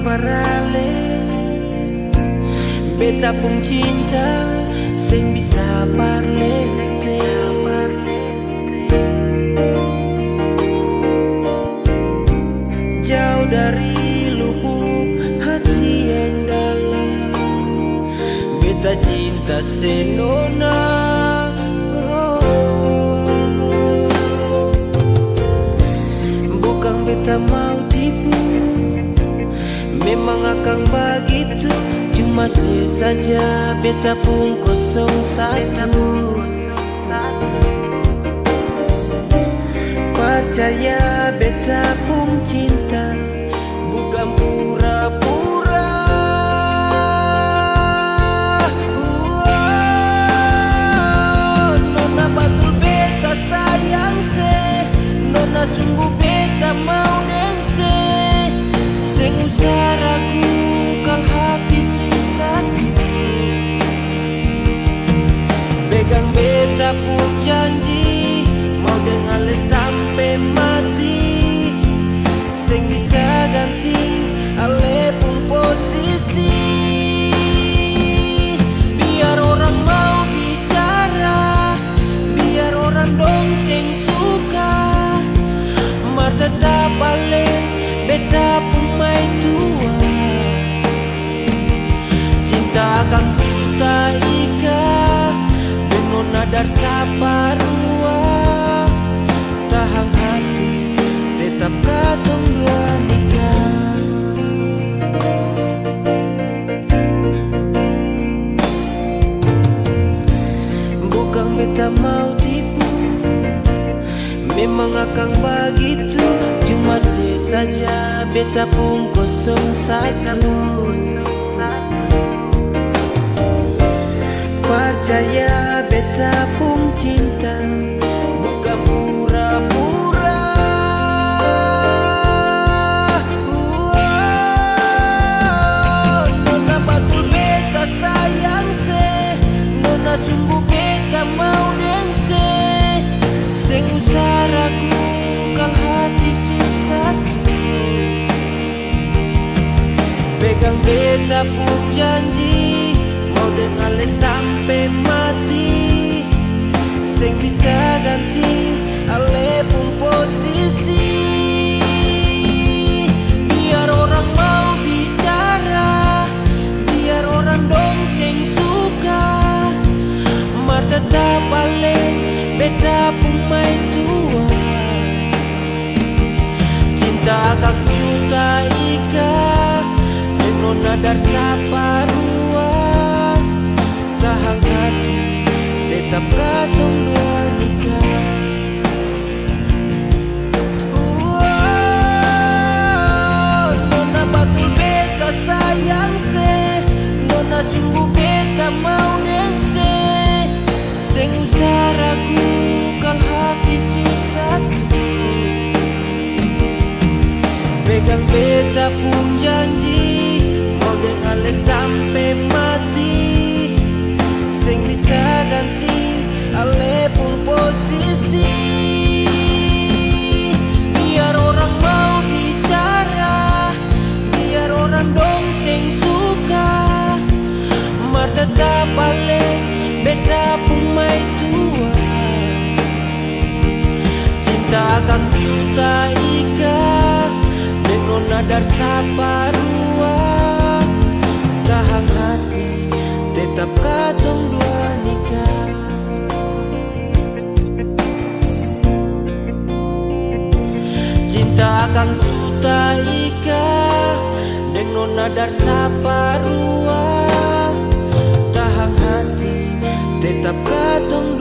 parale. Beta pun cinta sing bisa parlente. Jauh dari lubuk hati yang dalam, beta cinta senona. Bukan beta mau tipu, memang akan begitu. Cuma saja beta pun 01. Percaya beta pun cinta, bukan pura-pura. Nona batul beta sayang se, nona sungguh beta mau dengse. Seng usah ragu kal hati susah. Pegang beta pun janji, mau dengar le sampai mati. Seng bisa ganti ale pun posisi. Biar orang mau bicara, biar orang dong seng suka, mar tetap ale beta pun mai tua. Cinta akan suta ika dengan nadar saparua. Tahan hati tetap katong dua nikah. Bukan beta mau tipu, memang akan begitu. Cuma saja beta pun 01. Percaya beta pun cinta, bukan pura-pura. Nona batul beta sayang se, nona sungguh beta mau dengse. Seng usah ragu kal hati susah. Pegang beta pun janji, mau dengar le sampai mati. Seng bisa ganti ale pun posisi. Biar orang mau bicara, biar orang dong seng suka, mar tetap ale beta pun mai tua. Cinta akan suta ika dengan nadar saparua. Tahan hati tetap katong dua nikah. Nona batul beta sayang se, nona sungguh beta mau dengse. Seng usah ragu kal hati susah. Pegang beta pun janji, mau dengar le sampai mati. Seng bisa ganti ale pun posisi. Biar orang mau bicara, biar orang dong seng suka, mar tetap ale beta pun mai tua. Cinta akan suta ika dengan nadar saparua. Tahan hati tetap katong dua nikah. Cinta akan suta ika dengan nadar saparua. Tahan hati tetap katong